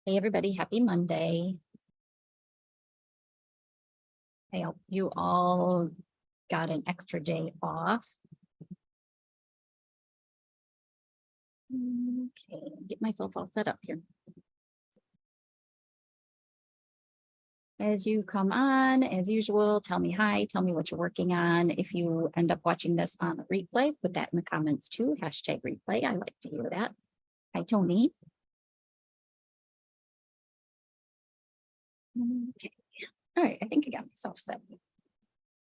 Hey, everybody, happy Monday. I hope you all got an extra day off. Okay, get myself all set up here. As you come on, as usual, tell me hi, tell me what you're working on. If you end up watching this on a replay, put that in the comments too, #replay. I like to hear that. Hi, Tony. Okay, all right, I think I got myself set.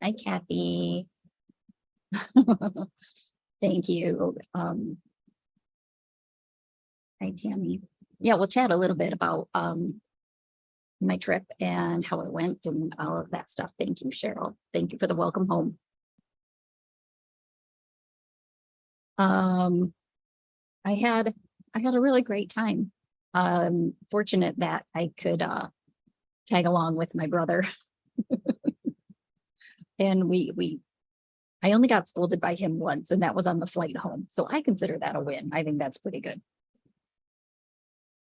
Hi, Kathy. Thank you. Hi, Tammy. Yeah, we'll chat a little bit about my trip and how it went and all of that stuff. Thank you, Cheryl. Thank you for the welcome home. I had a really great time. Fortunate that I could tag along with my brother. And I only got scolded by him once, and that was on the flight home. So I consider that a win. I think that's pretty good.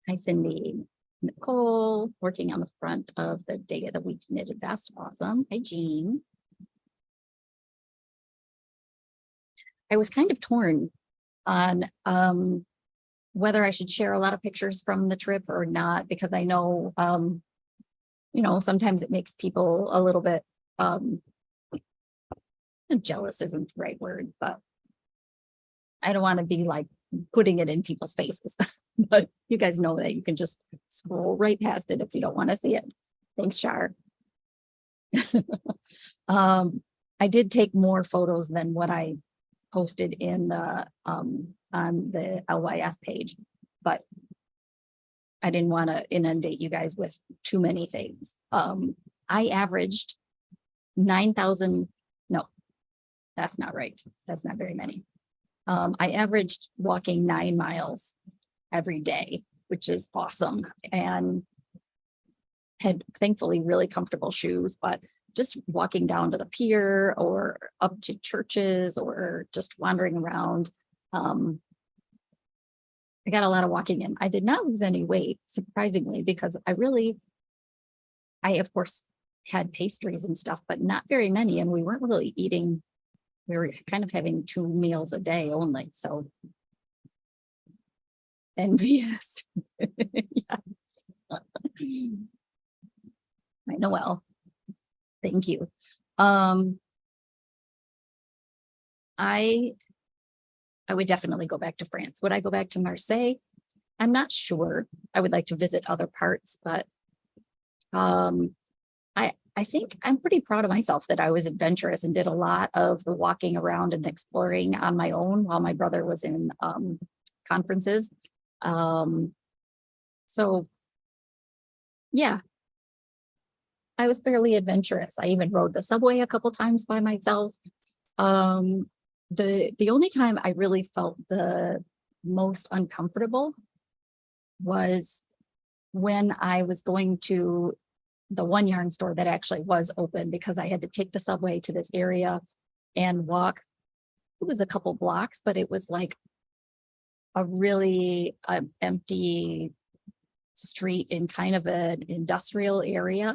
Hi, Cindy. Nicole, working on the front of the Day of the Week knitted vest. Awesome. Hi, Jean. I was kind of torn on whether I should share a lot of pictures from the trip or not, because I know, sometimes it makes people a little bit jealous isn't the right word, but I don't want to be like putting it in people's faces. But you guys know that you can just scroll right past it if you don't want to see it. Thanks, Char. I did take more photos than what I posted in the on the LYS page, but I didn't want to inundate you guys with too many things. I averaged 9,000. No, that's not right. That's not very many. I averaged walking 9 miles every day, which is awesome, and had thankfully really comfortable shoes, but just walking down to the pier or up to churches or just wandering around. I got a lot of walking in. I did not lose any weight, surprisingly, because I of course had pastries and stuff, but not very many. And we weren't really eating. We were kind of having 2 meals a day only. So envious. Yeah. I know. Well, thank you. I would definitely go back to France. Would I go back to Marseille? I'm not sure. I would like to visit other parts, but I think I'm pretty proud of myself that I was adventurous and did a lot of the walking around and exploring on my own while my brother was in conferences. So yeah, I was fairly adventurous. I even rode the subway a couple times by myself. The only time I really felt the most uncomfortable was when I was going to the one yarn store that actually was open, because I had to take the subway to this area and walk. It was a couple blocks, but it was like a really empty street in kind of an industrial area.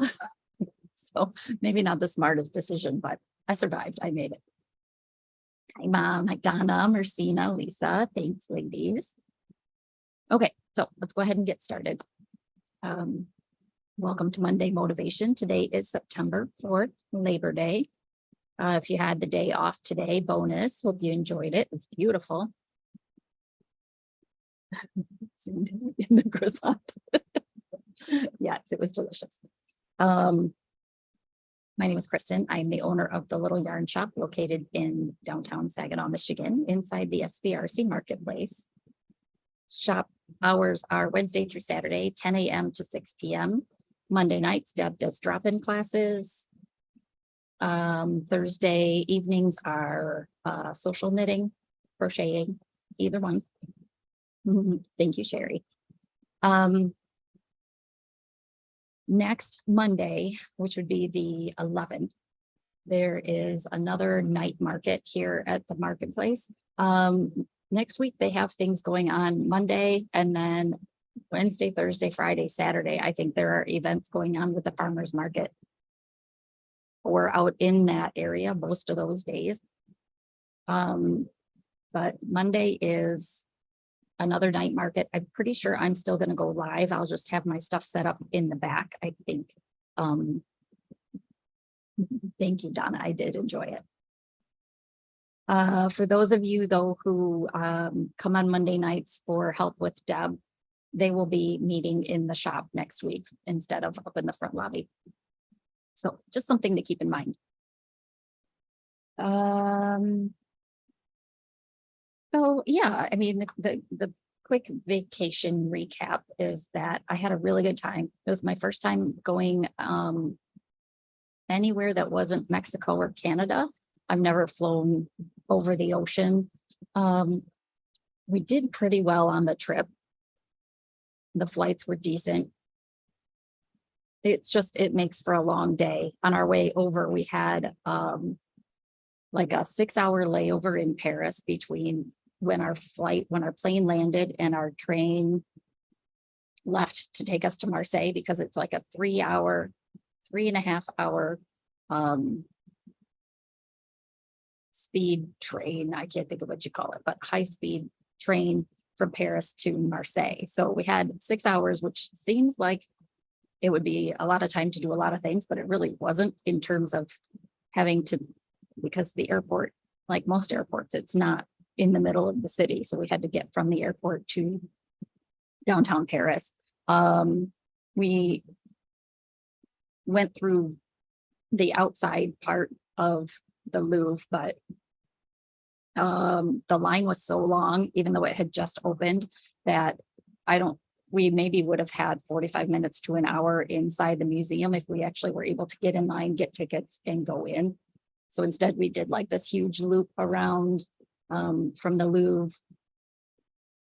So maybe not the smartest decision, but I survived. I made it. Hi, Mom. Hi, Donna, Marcina, Lisa. Thanks, ladies. Okay, so let's go ahead and get started. Welcome to Monday Motivation. Today is September 4th, Labor Day. If you had the day off today, bonus. Hope you enjoyed it. It's beautiful. In the croissant. Yes, it was delicious. My name is Kristen. I'm the owner of the Little Yarn Shop located in downtown Saginaw, Michigan, inside the SBRC Marketplace. Shop hours are Wednesday through Saturday, 10 a.m. to 6 p.m. Monday nights, Deb does drop-in classes. Thursday evenings are social knitting, crocheting, either one. Thank you, Sherry. Next Monday, which would be the 11th, there is another night market here at the marketplace. Next week, they have things going on Monday, and then Wednesday, Thursday, Friday, Saturday. I think there are events going on with the farmers market. We're out in that area most of those days. But Monday is another night market. I'm pretty sure I'm still gonna go live. I'll just have my stuff set up in the back, I think. Thank you, Donna. I did enjoy it. For those of you though who come on Monday nights for help with Deb, they will be meeting in the shop next week instead of up in the front lobby. So just something to keep in mind. So yeah, I mean, the quick vacation recap is that I had a really good time. It was my first time going anywhere that wasn't Mexico or Canada. I've never flown over the ocean. We did pretty well on the trip. The flights were decent. It's just, it makes for a long day. On our way over, we had like a 6-hour layover in Paris between when our plane landed and our train left to take us to Marseille, because it's like a 3.5 hour speed train. I can't think of what you call it, but high speed train from Paris to Marseille. So we had 6 hours, which seems like it would be a lot of time to do a lot of things, but it really wasn't, in terms of having to, because the airport, like most airports, it's not in the middle of the city. So we had to get from the airport to downtown Paris. We went through the outside part of the Louvre, but the line was so long, even though it had just opened, that we maybe would have had 45 minutes to an hour inside the museum if we actually were able to get in line, get tickets, and go in. So instead we did like this huge loop around from the Louvre,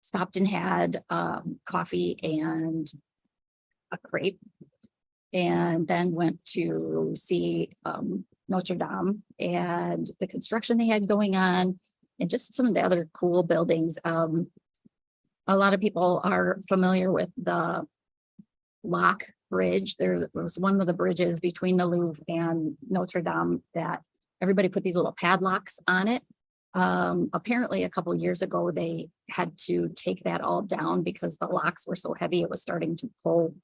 stopped and had coffee and a crepe, and then went to see Notre Dame and the construction they had going on, and just some of the other cool buildings. A lot of people are familiar with the Lock Bridge. There was one of the bridges between the Louvre and Notre Dame that everybody put these little padlocks on it. Apparently a couple of years ago, they had to take that all down because the locks were so heavy, it was starting to pull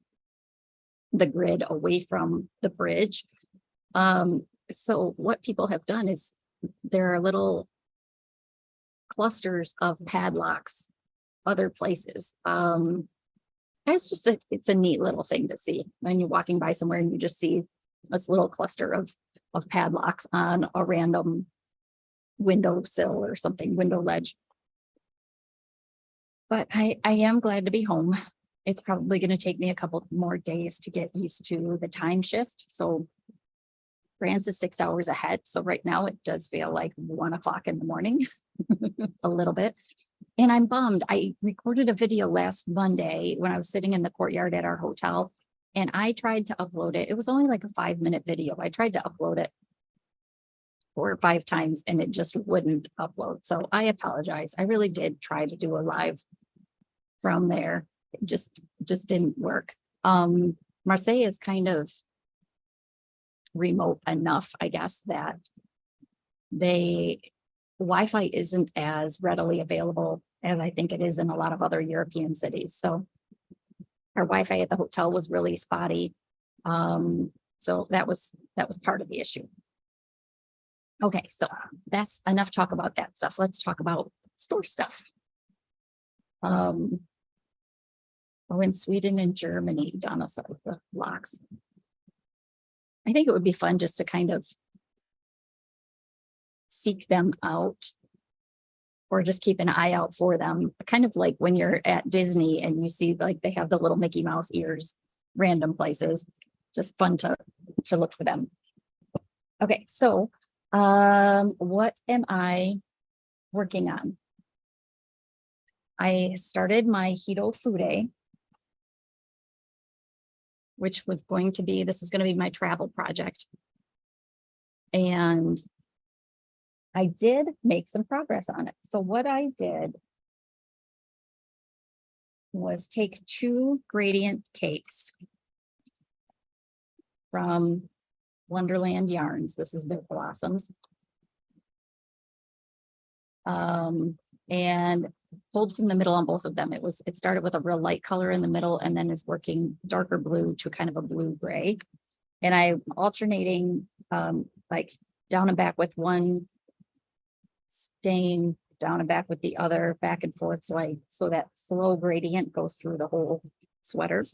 the grid away from the bridge. So what people have done is there are little clusters of padlocks other places. It's just it's a neat little thing to see when you're walking by somewhere and you just see this little cluster of padlocks on a random windowsill or something, window ledge. But I am glad to be home. It's probably going to take me a couple more days to get used to the time shift. So France is 6 hours ahead. So right now it does feel like 1 o'clock in the morning, a little bit. And I'm bummed. I recorded a video last Monday when I was sitting in the courtyard at our hotel, and I tried to upload it. It was only like a 5-minute video. I tried to upload it 4 or 5 times and it just wouldn't upload. So I apologize. I really did try to do a live from there. It just didn't work. Marseille is kind of remote enough, I guess, that Wi-Fi isn't as readily available as I think it is in a lot of other European cities. So our Wi-Fi at the hotel was really spotty. So that was part of the issue. Okay, so that's enough talk about that stuff. Let's talk about store stuff. In Sweden and Germany, Donna says the locks. I think it would be fun just to kind of seek them out, or just keep an eye out for them. Kind of like when you're at Disney and you see like they have the little Mickey Mouse ears, random places, just fun to look for them. Okay, so what am I working on? I started my Hito Fude, which was going to be, this is going to be my travel project. And I did make some progress on it. So what I did was take 2 gradient cakes from Wonderland Yarns. This is their blossoms. And pulled from the middle on both of them. It started with a real light color in the middle and then is working darker blue to kind of a blue gray. And I'm alternating like down and back with one stain, down and back with the other, back and forth. So that slow gradient goes through the whole sweater.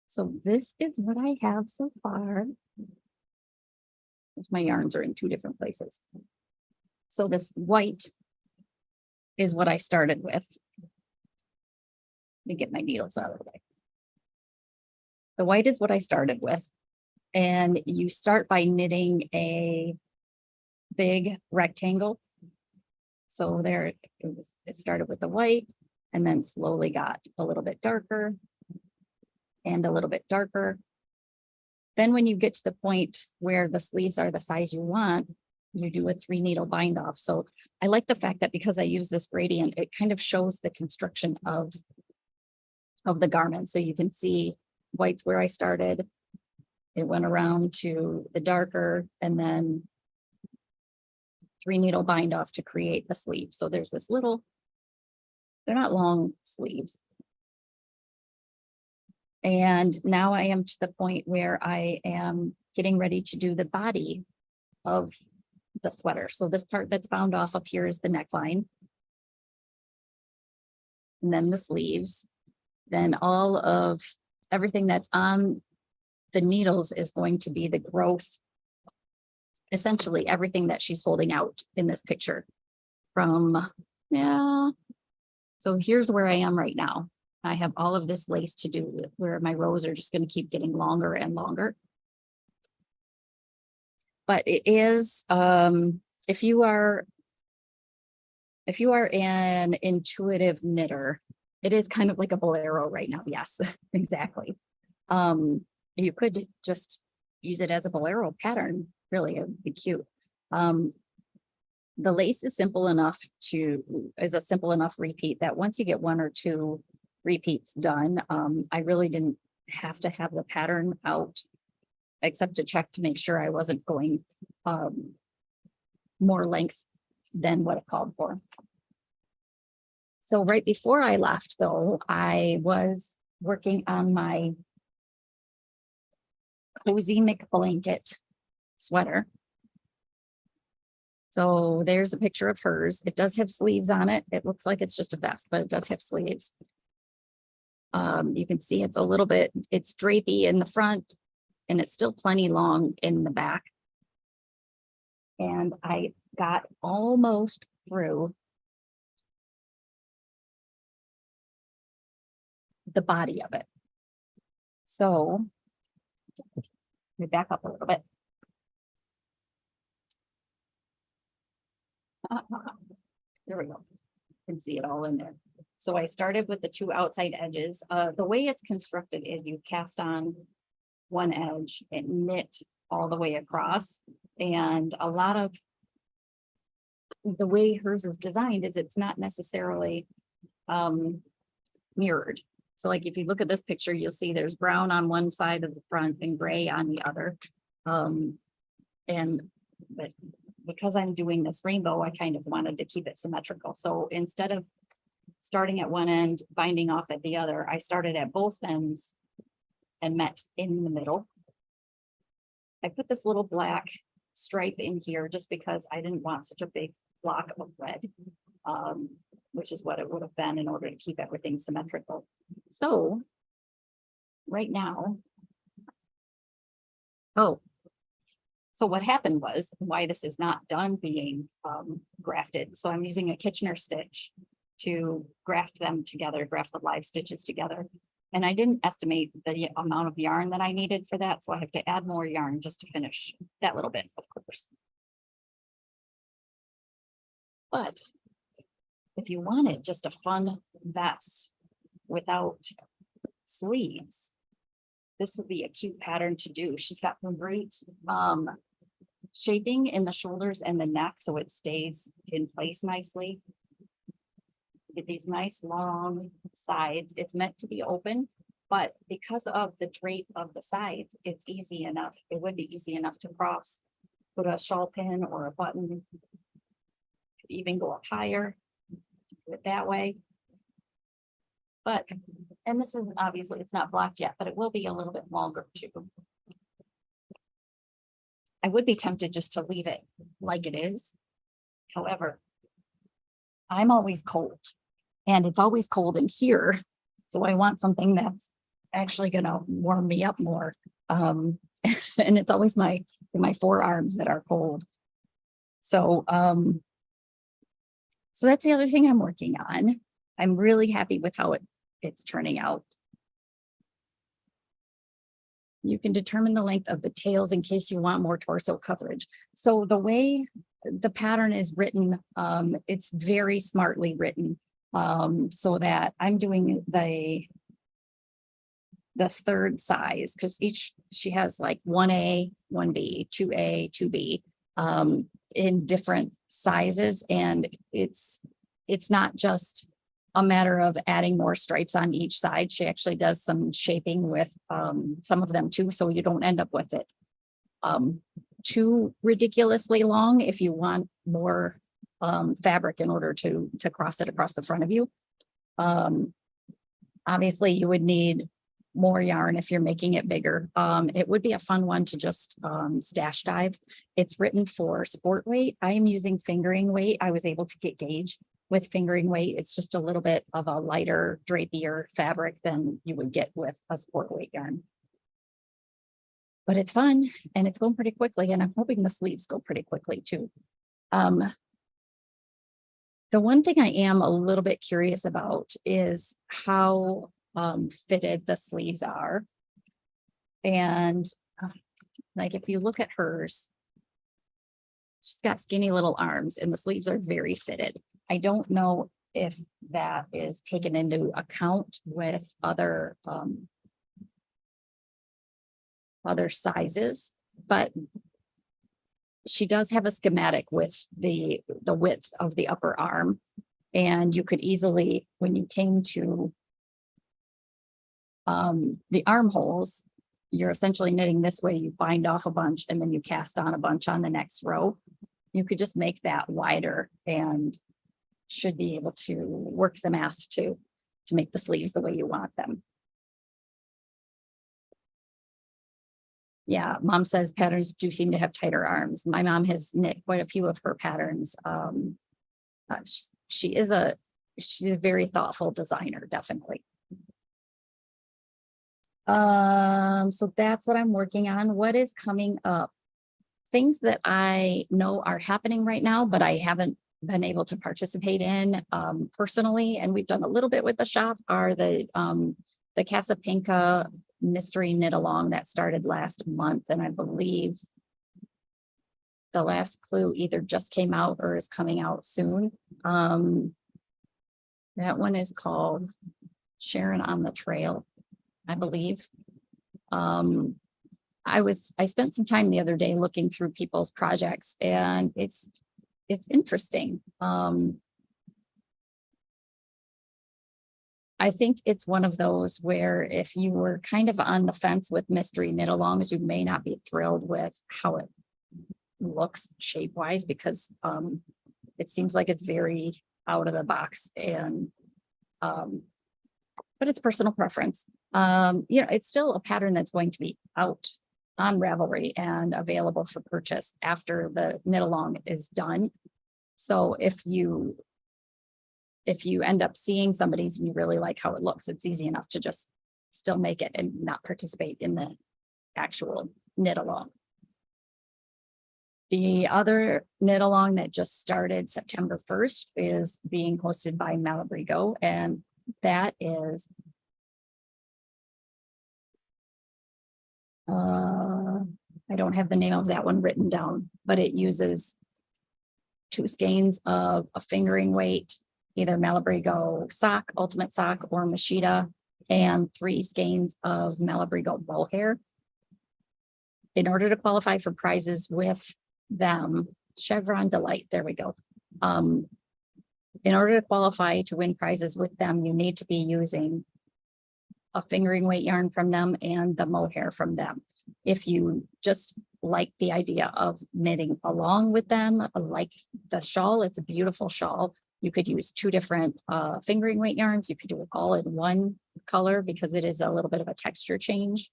So this is what I have so far. My yarns are in 2 different places. So this white is what I started with. Let me get my needles out of the way. The white is what I started with. And you start by knitting a big rectangle. So there it started with the white and then slowly got a little bit darker and a little bit darker. Then when you get to the point where the sleeves are the size you want, you do a 3 needle bind off. So I like the fact that because I use this gradient, it kind of shows the construction of the garment. So you can see white's where I started. It went around to the darker and then 3 needle bind off to create the sleeve. So there's this little, they're not long sleeves. And now I am to the point where I am getting ready to do the body of the sweater. So this part that's bound off up here is the neckline. And then the sleeves. Then all of everything that's on the needles is going to be the growth. Essentially everything that she's holding out in this picture from, yeah. So here's where I am right now. I have all of this lace to do where my rows are just going to keep getting longer and longer. But it is, if you are an intuitive knitter, it is kind of like a bolero right now. Yes, exactly. You could just use it as a bolero pattern. Really, it would be cute. The lace is simple enough is a simple enough repeat that once you get 1 or 2 repeats done, I really didn't have to have the pattern out except to check to make sure I wasn't going more length than what it called for. So right before I left though, I was working on my Cozy McBlanket sweater. So there's a picture of hers. It does have sleeves on it. It looks like it's just a vest, but it does have sleeves. You can see it's a little bit, it's drapey in the front and it's still plenty long in the back. And I got almost through the body of it. So let me back up a little bit. There we go. You can see it all in there. So I started with the 2 outside edges. The way it's constructed is you cast on one edge and knit all the way across. And a lot of the way hers is designed is it's not necessarily mirrored. So like if you look at this picture, you'll see there's brown on one side of the front and gray on the other. But because I'm doing this rainbow, I kind of wanted to keep it symmetrical. So instead of starting at one end, binding off at the other, I started at both ends and met in the middle. I put this little black stripe in here just because I didn't want such a big block of red, which is what it would have been in order to keep everything symmetrical. So right now, so what happened was why this is not done being grafted. So I'm using a Kitchener stitch to graft them together, graft the live stitches together. And I didn't estimate the amount of yarn that I needed for that. So I have to add more yarn just to finish that little bit, of course. But if you wanted just a fun vest without sleeves, this would be a cute pattern to do. She's got some great shaping in the shoulders and the neck, so it stays in place nicely. Get these nice long sides. It's meant to be open, but because of the drape of the sides, it's easy enough. It would be easy enough to cross, put a shawl pin or a button. Could even go up higher, do it that way. But, and this is obviously, it's not blocked yet, but it will be a little bit longer too. I would be tempted just to leave it like it is. However, I'm always cold and it's always cold in here. So I want something that's actually gonna warm me up more. And it's always my forearms that are cold. So, so that's the other thing I'm working on. I'm really happy with how it's turning out. You can determine the length of the tails in case you want more torso coverage. So the way the pattern is written, it's very smartly written, so that I'm doing the third size, because she has like 1A, 1B, 2A, 2B, in different sizes. And it's not just a matter of adding more stripes on each side. She actually does some shaping with some of them too, so you don't end up with it too ridiculously long if you want more fabric in order to cross it across the front of you. Obviously you would need more yarn if you're making it bigger. It would be a fun one to just stash dive. It's written for sport weight. I am using fingering weight. I was able to get gauge with fingering weight. It's just a little bit of a lighter, drapier fabric than you would get with a sport weight yarn. But it's fun and it's going pretty quickly, and I'm hoping the sleeves go pretty quickly too. The one thing I am a little bit curious about is how fitted the sleeves are. And like if you look at hers, she's got skinny little arms and the sleeves are very fitted. I don't know if that is taken into account with other sizes, but she does have a schematic with the width of the upper arm. And you could easily, when you came to the armholes, you're essentially knitting this way, you bind off a bunch and then you cast on a bunch on the next row. You could just make that wider and should be able to work the math to make the sleeves the way you want them. Yeah, mom says patterns do seem to have tighter arms. My mom has knit quite a few of her patterns. She's a very thoughtful designer, definitely. So that's what I'm working on. What is coming up? Things that I know are happening right now, but I haven't been able to participate in personally, and we've done a little bit with the shop, are the Casapinka mystery knit along that started last month, and I believe the last clue either just came out or is coming out soon. That one is called Sharon on the Trail, I believe. I spent some time the other day looking through people's projects, and it's interesting. I think it's one of those where if you were kind of on the fence with mystery knit alongs, you may not be thrilled with how it looks shape wise, because it seems like it's very out of the box, and but it's personal preference. It's still a pattern that's going to be out on Ravelry and available for purchase after the knit along is done. So if you end up seeing somebody's and you really like how it looks, it's easy enough to just still make it and not participate in the actual knit along. The other knit along that just started September 1st is being hosted by Malabrigo, and that is I don't have the name of that one written down, but it uses 2 skeins of a fingering weight, either Malabrigo sock, ultimate sock, or Machida, and 3 skeins of Malabrigo mohair. In order to qualify for prizes with them, Chevron Delight, there we go. in order to qualify to win prizes with them, you need to be using a fingering weight yarn from them and the mohair from them. If you just like the idea of knitting along with them, like the shawl, it's a beautiful shawl. You could use 2 different fingering weight yarns. You could do it all in one color because it is a little bit of a texture change.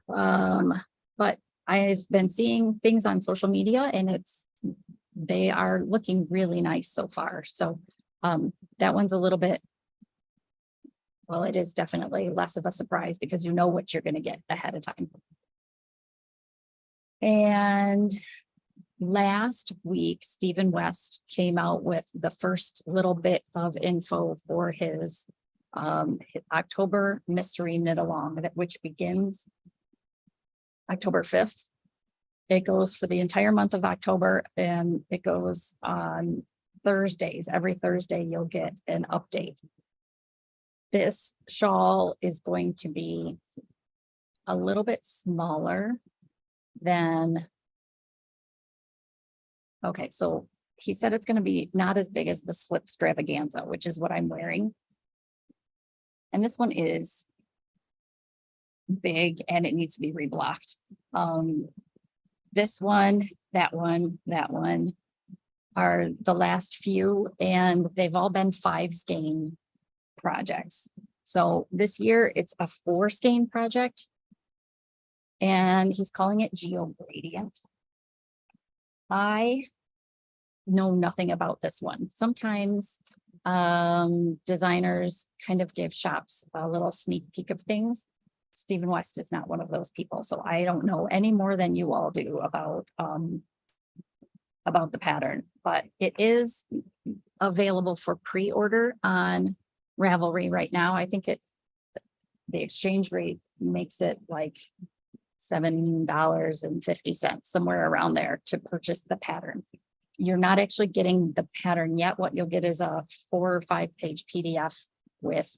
But I've been seeing things on social media and they are looking really nice so far. So that one's a little bit, well, it is definitely less of a surprise because you know what you're going to get ahead of time. And last week, Stephen West came out with the first little bit of info for his October mystery knit along, which begins October 5th. It goes for the entire month of October and it goes on Thursdays. Every Thursday, you'll get an update. This shawl is going to be a little bit smaller than, okay, so he said it's going to be not as big as the slip extravaganza, which is what I'm wearing. And this one is big and it needs to be reblocked. This one, that one, that one are the last few, and they've all been 5 skein projects. So this year it's a 4 skein project and he's calling it Geo Gradient. I know nothing about this one. Sometimes designers kind of give shops a little sneak peek of things. Stephen West is not one of those people, so I don't know any more than you all do about the pattern, but it is available for pre-order on Ravelry right now. I think the exchange rate makes it like $7.50, somewhere around there, to purchase the pattern. You're not actually getting the pattern yet. What you'll get is a 4 or 5 page PDF with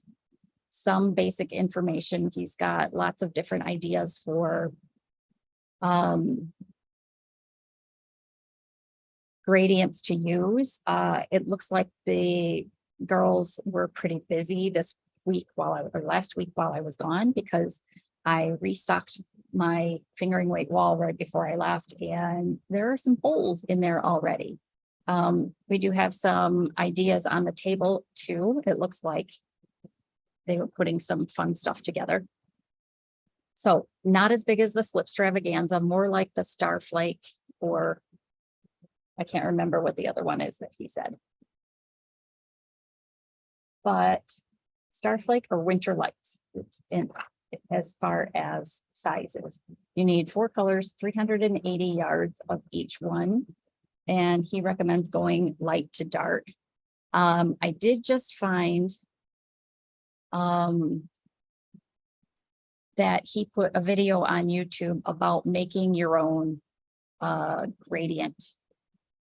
some basic information. He's got lots of different ideas for gradients to use. It looks like the girls were pretty busy this week last week while I was gone, because I restocked my fingering weight wall right before I left, and there are some holes in there already. We do have some ideas on the table too. It looks like they were putting some fun stuff together. So not as big as the slip extravaganza, more like the Starflake, or I can't remember what the other one is that he said. But Starflake or Winter Lights, it's in as far as sizes. You need 4 colors, 380 yards of each one. And he recommends going light to dark. I did just find that he put a video on YouTube about making your own gradient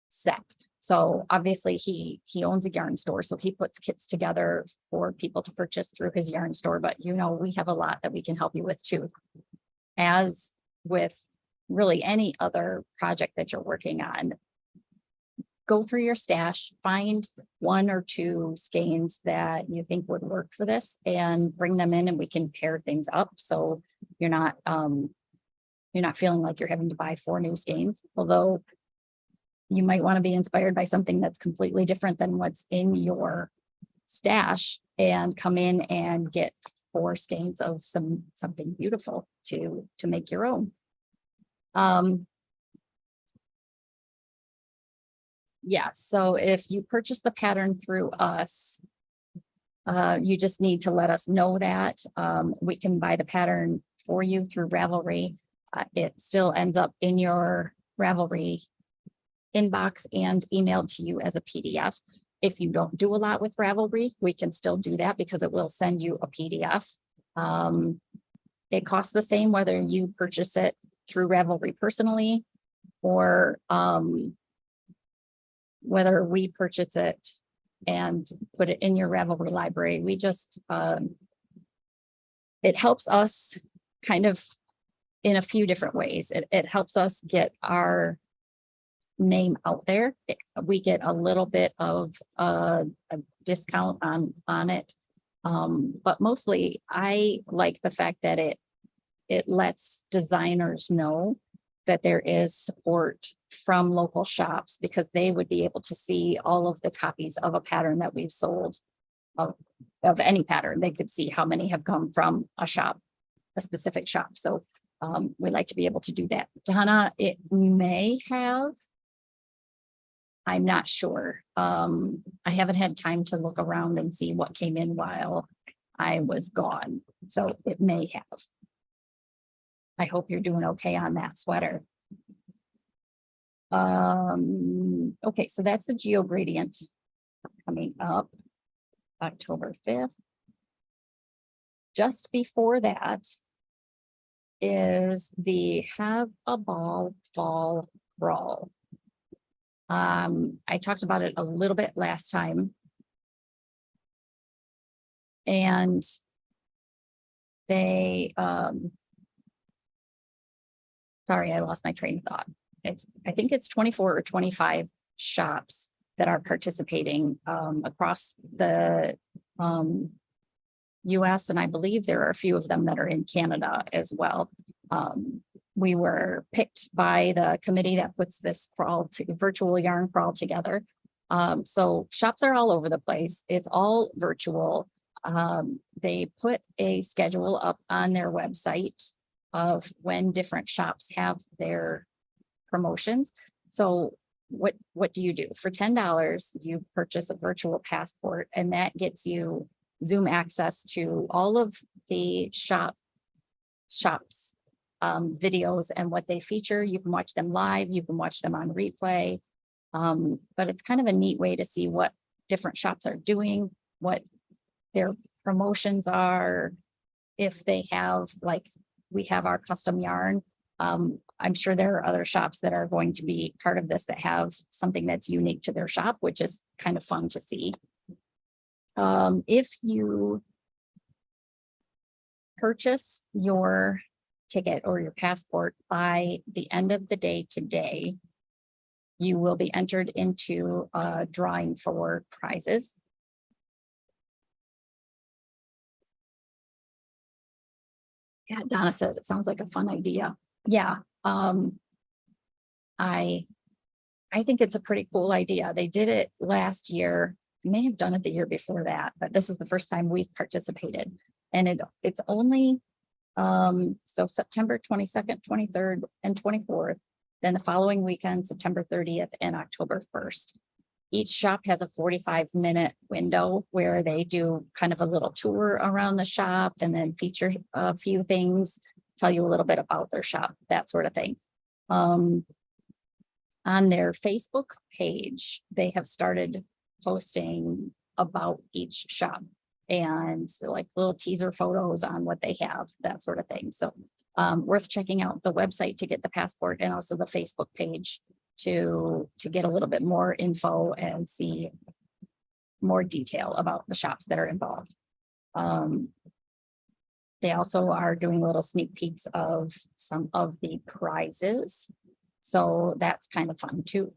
set. So obviously he owns a yarn store, so he puts kits together for people to purchase through his yarn store. But you know, we have a lot that we can help you with too. As with really any other project that you're working on, go through your stash, find 1 or 2 skeins that you think would work for this, and bring them in, and we can pair things up. So you're not feeling like you're having to buy 4 new skeins, although you might want to be inspired by something that's completely different than what's in your stash and come in and get 4 skeins of something beautiful to make your own. Yeah, so if you purchase the pattern through us, you just need to let us know that. We can buy the pattern for you through Ravelry. It still ends up in your Ravelry inbox and emailed to you as a PDF. If you don't do a lot with Ravelry, we can still do that because it will send you a PDF. It costs the same whether you purchase it through Ravelry personally or whether we purchase it and put it in your Ravelry library. We just, it helps us kind of in a few different ways. It helps us get our name out there, we get a little bit of a discount on it. But mostly I like the fact that it lets designers know that there is support from local shops, because they would be able to see all of the copies of a pattern that we've sold of any pattern. They could see how many have come from a shop, a specific shop. So we like to be able to do that. Donna, it may have, I'm not sure. I haven't had time to look around and see what came in while I was gone. So it may have. I hope you're doing okay on that sweater. Okay, so that's the geo gradient coming up October 5th. Just before that is the Have a Ball Fall Crawl. I talked about it a little bit last time. And they, sorry, I lost my train of thought. I think it's 24 or 25 shops that are participating across the US, and I believe there are a few of them that are in Canada as well. We were picked by the committee that puts this virtual yarn crawl together. So shops are all over the place. It's all virtual. They put a schedule up on their website of when different shops have their promotions. So what do you do? For $10, you purchase a virtual passport, and that gets you Zoom access to all of the shops videos and what they feature. You can watch them live, you can watch them on replay. But it's kind of a neat way to see what different shops are doing, what their promotions are. If they have, like, we have our custom yarn. I'm sure there are other shops that are going to be part of this that have something that's unique to their shop, which is kind of fun to see. If you purchase your ticket or your passport by the end of the day today, you will be entered into a drawing for prizes. Yeah, Donna says it sounds like a fun idea. Yeah, I think it's a pretty cool idea. They did it last year. May have done it the year before that, but this is the first time we've participated. And it's only so September 22nd, 23rd, and 24th. Then the following weekend, September 30th and October 1st. Each shop has a 45-minute window where they do kind of a little tour around the shop and then feature a few things, tell you a little bit about their shop, that sort of thing. On their Facebook page, they have started posting about each shop and like little teaser photos on what they have, that sort of thing. So worth checking out the website to get the passport, and also the Facebook page to get a little bit more info and see more detail about the shops that are involved. They also are doing little sneak peeks of some of the prizes. So that's kind of fun too.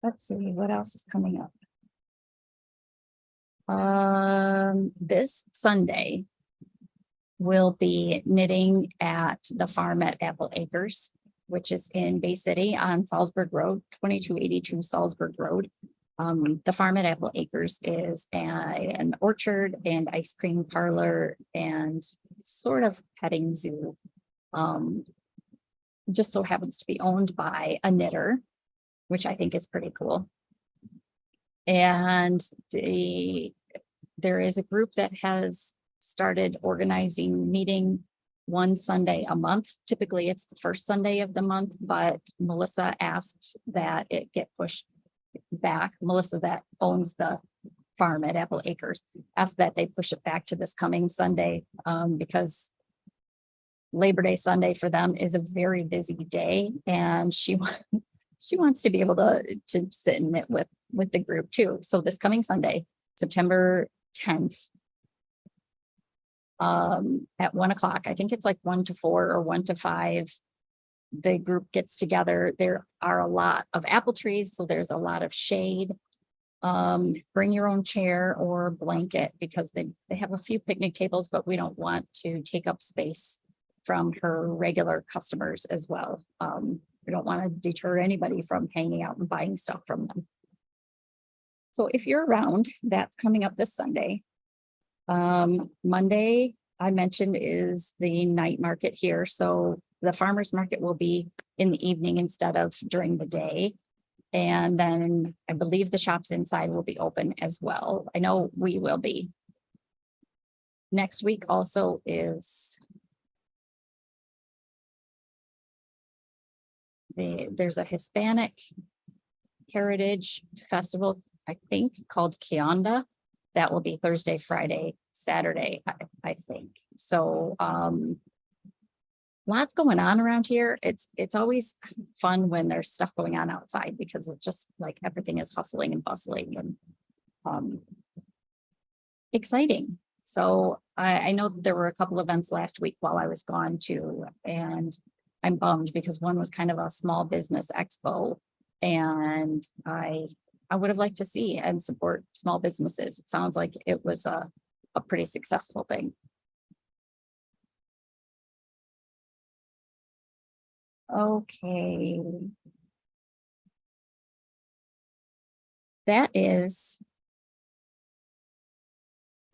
Let's see what else is coming up. This Sunday, we'll be knitting at the farm at Apple Acres, which is in Bay City on Salzburg Road, 2282 Salzburg Road. The farm at Apple Acres is an orchard and ice cream parlor and sort of petting zoo. Just so happens to be owned by a knitter, which I think is pretty cool. And there is a group that has started organizing meeting one Sunday a month. Typically it's the first Sunday of the month, but Melissa asked that it get pushed back. Melissa, that owns the farm at Apple Acres, asked that they push it back to this coming Sunday because Labor Day Sunday for them is a very busy day, and she wants to be able to sit and knit with the group too. So this coming Sunday, September 10th, at 1 o'clock, I think it's like 1 to 4 or 1 to 5. the group gets together. There are a lot of apple trees, so there's a lot of shade. Bring your own chair or blanket because they have a few picnic tables, but we don't want to take up space from her regular customers as well. We don't want to deter anybody from hanging out and buying stuff from them. So if you're around, that's coming up this Sunday. Monday, I mentioned, is the night market here. So the farmer's market will be in the evening instead of during the day. And then I believe the shops inside will be open as well. I know we will be. Next week also is there's a Hispanic Heritage Festival, I think, called Kianda. That will be Thursday, Friday, Saturday, I think. So lots going on around here. It's always fun when there's stuff going on outside because it's just like everything is hustling and bustling and exciting. So I know there were a couple events last week while I was gone too, and I'm bummed because one was kind of a small business expo, and I would have liked to see and support small businesses. It sounds like it was a pretty successful thing. Okay.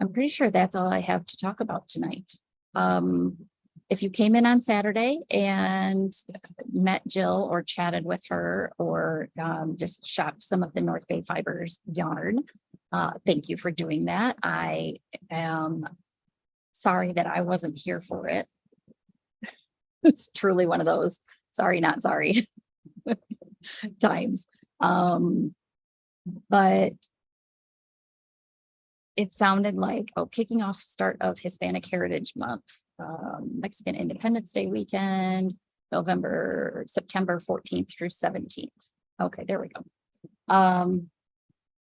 I'm pretty sure that's all I have to talk about tonight. If you came in on Saturday and met Jill or chatted with her or just shopped some of the North Bay Fibers yarn, thank you for doing that. I am sorry that I wasn't here for it. It's truly one of those sorry, not sorry times. But it sounded like, kicking off start of Hispanic Heritage Month, Mexican Independence Day weekend, September 14th through 17th. Okay, there we go.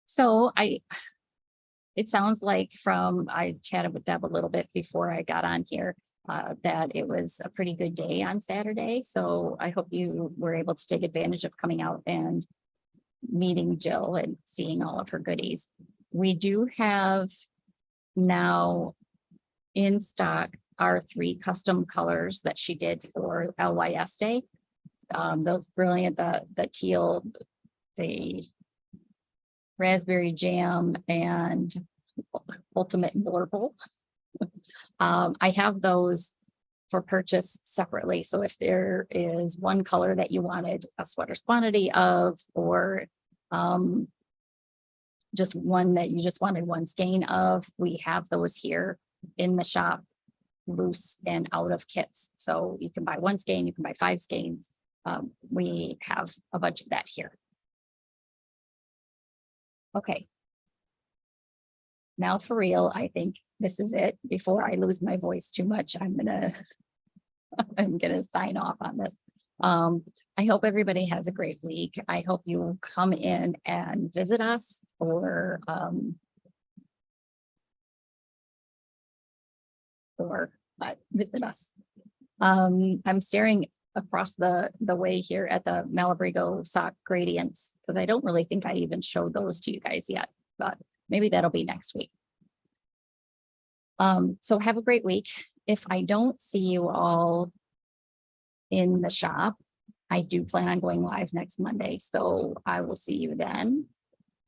So it sounds like I chatted with Deb a little bit before I got on here, that it was a pretty good day on Saturday. So I hope you were able to take advantage of coming out and meeting Jill and seeing all of her goodies. We do have now in stock our 3 custom colors that she did for LYS Day. Those brilliant, the teal, the raspberry jam, and ultimate blurple. I have those for purchase separately. So if there is one color that you wanted a sweater's quantity of, or just one that you just wanted one skein of, we have those here in the shop, loose and out of kits. So you can buy 1 skein, you can buy 5 skeins. We have a bunch of that here. Okay. Now for real, I think this is it. Before I lose my voice too much, I'm gonna sign off on this. I hope everybody has a great week. I hope you come in and visit us or visit us. I'm staring across the way here at the Malabrigo sock gradients because I don't really think I even showed those to you guys yet, but maybe that'll be next week. So have a great week. If I don't see you all in the shop, I do plan on going live next Monday, so I will see you then.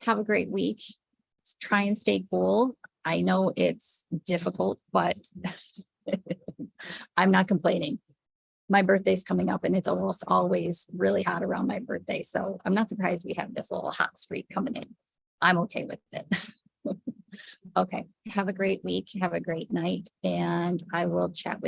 Have a great week. Try and stay cool. I know it's difficult, but I'm not complaining. My birthday's coming up and it's almost always really hot around my birthday, so I'm not surprised we have this little hot streak coming in. I'm okay with it. Okay, have a great week. Have a great night, and I will chat with